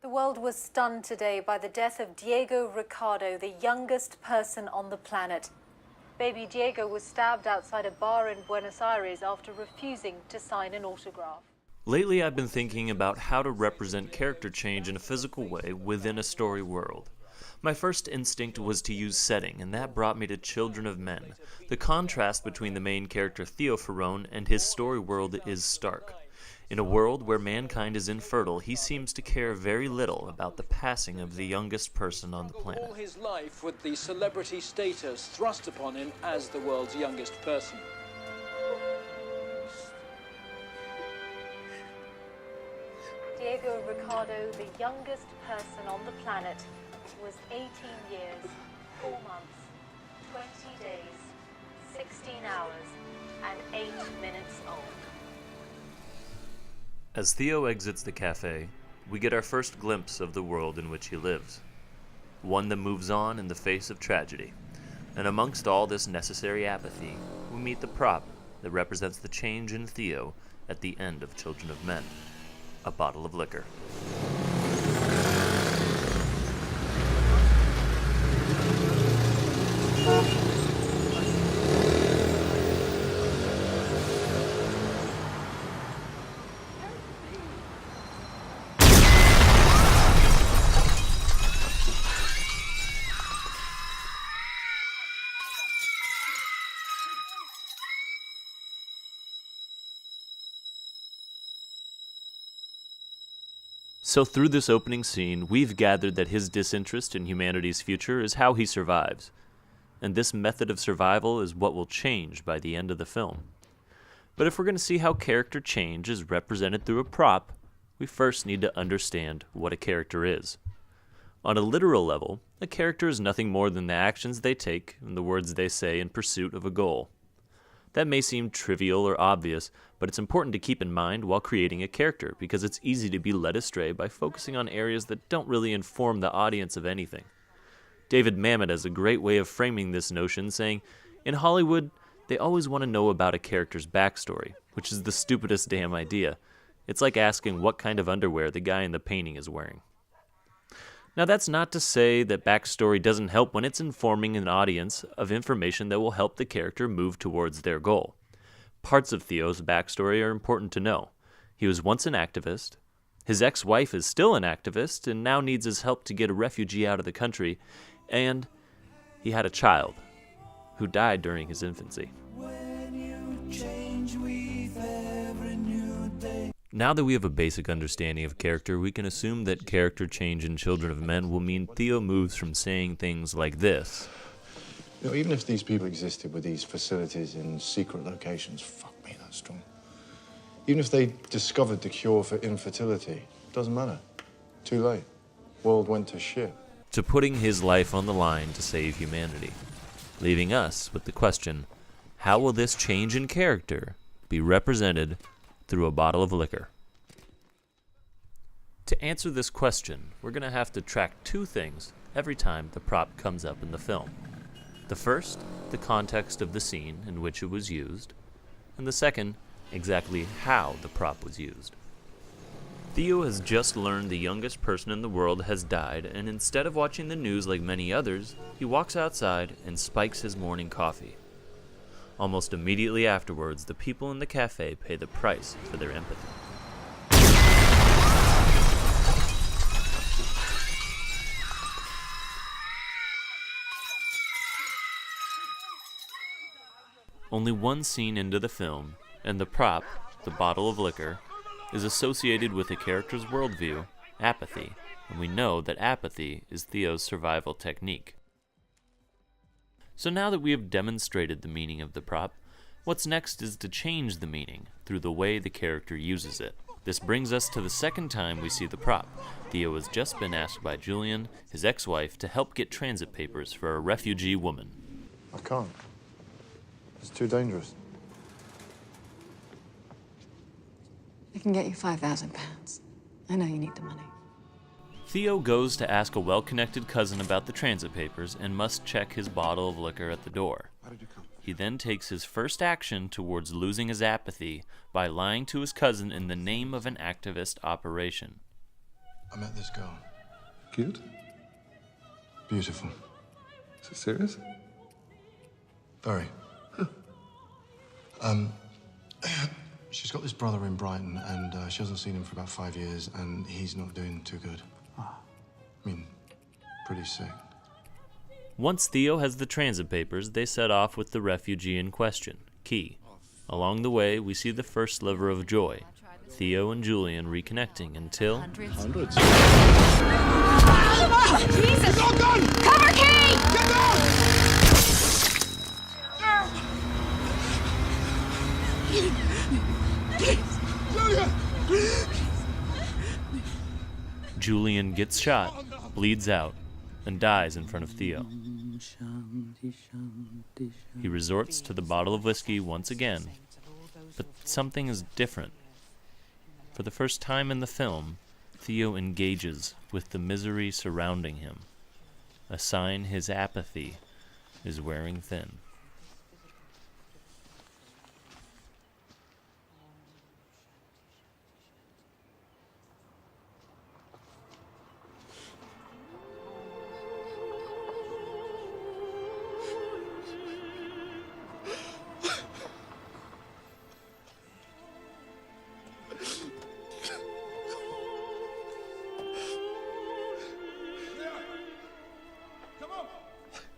The world was stunned today by the death of Diego Ricardo, the youngest person on the planet. Baby Diego was stabbed outside a bar in Buenos Aires after refusing to sign an autograph. Lately, I've been thinking about how to represent character change in a physical way within a story world. My first instinct was to use setting, and that brought me to Children of Men. The contrast between the main character Theo Ferrone and his story world is stark. In a world where mankind is infertile, he seems to care very little about the passing of the youngest person on the planet. All his life with the celebrity status thrust upon him as the world's youngest person. Diego Ricardo, the youngest person on the planet, was 18 years, 4 months, 20 days, 16 hours, and 8 minutes old. As Theo exits the cafe, we get our first glimpse of the world in which he lives. One that moves on in the face of tragedy. And amongst all this necessary apathy, we meet the prop that represents the change in Theo at the end of Children of Men. A bottle of liquor. So through this opening scene, we've gathered that his disinterest in humanity's future is how he survives. And this method of survival is what will change by the end of the film. But if we're going to see how character change is represented through a prop, we first need to understand what a character is. On a literal level, a character is nothing more than the actions they take and the words they say in pursuit of a goal. That may seem trivial or obvious, but it's important to keep in mind while creating a character because it's easy to be led astray by focusing on areas that don't really inform the audience of anything. David Mamet has a great way of framing this notion, saying, "In Hollywood, they always want to know about a character's backstory, which is the stupidest damn idea. It's like asking what kind of underwear the guy in the painting is wearing." Now that's not to say that backstory doesn't help when it's informing an audience of information that will help the character move towards their goal. Parts of Theo's backstory are important to know. He was once an activist. His ex-wife is still an activist and now needs his help to get a refugee out of the country. And he had a child who died during his infancy. Now that we have a basic understanding of character, we can assume that character change in Children of Men will mean Theo moves from saying things like this. You know, even if these people existed with these facilities in secret locations, fuck me, that's strong. Even if they discovered the cure for infertility, doesn't matter. Too late. World went to shit. To putting his life on the line to save humanity, leaving us with the question, how will this change in character be represented through a bottle of liquor? To answer this question, we're going to have to track two things every time the prop comes up in the film. The first, the context of the scene in which it was used, and the second, exactly how the prop was used. Theo has just learned the youngest person in the world has died, and instead of watching the news like many others, he walks outside and spikes his morning coffee. Almost immediately afterwards, the people in the cafe pay the price for their empathy. Only one scene into the film, and the prop, the bottle of liquor, is associated with a character's worldview, apathy, and we know that apathy is Theo's survival technique. So now that we have demonstrated the meaning of the prop, what's next is to change the meaning through the way the character uses it. This brings us to the second time we see the prop. Theo has just been asked by Julian, his ex-wife, to help get transit papers for a refugee woman. I can't. It's too dangerous. I can get you £5,000. I know you need the money. Theo goes to ask a well-connected cousin about the transit papers and must check his bottle of liquor at the door. How did you come? He then takes his first action towards losing his apathy by lying to his cousin in the name of an activist operation. I met this girl. Cute? Beautiful. Is it serious? Very. She's got this brother in Brighton, and she hasn't seen him for about 5 years, and he's not doing too good. I mean, pretty sick. Once Theo has the transit papers, they set off with the refugee in question, Key. Along the way, we see the first sliver of joy, Theo and Julian reconnecting until... Hundreds. Jesus! It's all done! Cover Key! Get down! Julian gets shot, bleeds out, and dies in front of Theo. He resorts to the bottle of whiskey once again, but something is different. For the first time in the film, Theo engages with the misery surrounding him, a sign his apathy is wearing thin.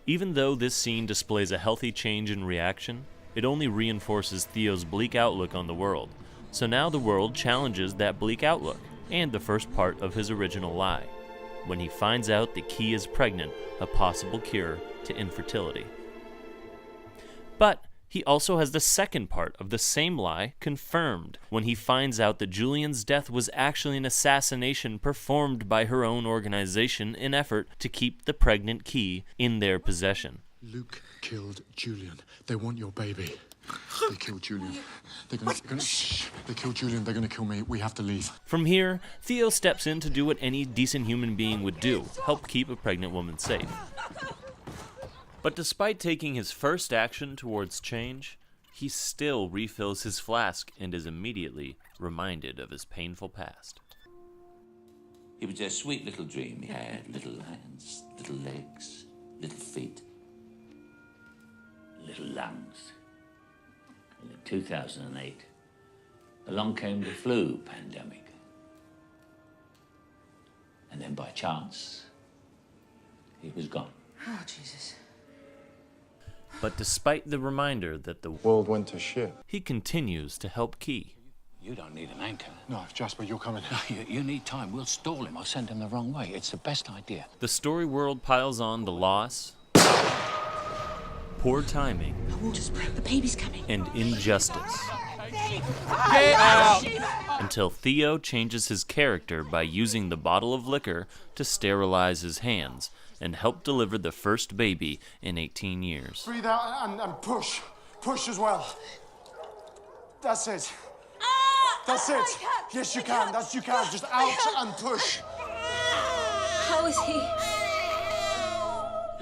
Even though this scene displays a healthy change in reaction, it only reinforces Theo's bleak outlook on the world. So now the world challenges that bleak outlook, and the first part of his original lie, when he finds out that Key is pregnant, a possible cure to infertility. But he also has the second part of the same lie confirmed when he finds out that Julian's death was actually an assassination performed by her own organization in effort to keep the pregnant Key in their possession. Luke killed Julian. They want your baby. They killed Julian. They killed Julian. They're gonna kill me. We have to leave. From here, Theo steps in to do what any decent human being would do, help keep a pregnant woman safe. But despite taking his first action towards change, he still refills his flask and is immediately reminded of his painful past. It was a sweet little dream. He had little hands, little legs, little feet, little lungs. And in 2008, along came the flu pandemic. And then by chance, he was gone. Oh, Jesus. But despite the reminder that the World went to shit. he continues to help Key. You don't need an anchor. No, Jasper, you're coming. You need time. We'll stall him. I'll send him the wrong way. It's the best idea. The story world piles on the loss, poor timing, The water's broke. The baby's coming. and injustice. Get out! Until Theo changes his character by using the bottle of liquor to sterilize his hands and help deliver the first baby in 18 years. Breathe out and push. Push as well. That's it. That's it. Yes, you can. You can. Just out and push. How is he?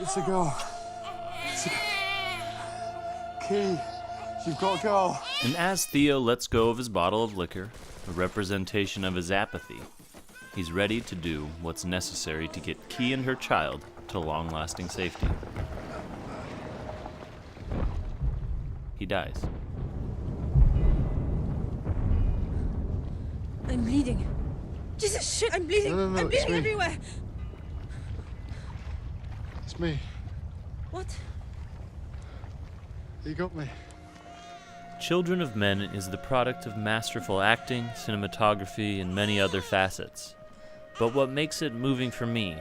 It's a girl. Key, you've got to go. And as Theo lets go of his bottle of liquor, a representation of his apathy, he's ready to do what's necessary to get Key and her child to long-lasting safety. He dies. I'm bleeding. Jesus, shit, I'm bleeding. No, I'm it's bleeding me. everywhere. It's me. What? You got me. Children of Men is the product of masterful acting, cinematography, and many other facets. But what makes it moving for me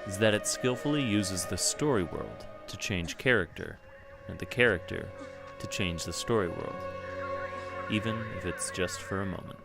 is that it skillfully uses the story world to change character, and the character to change the story world, even if it's just for a moment.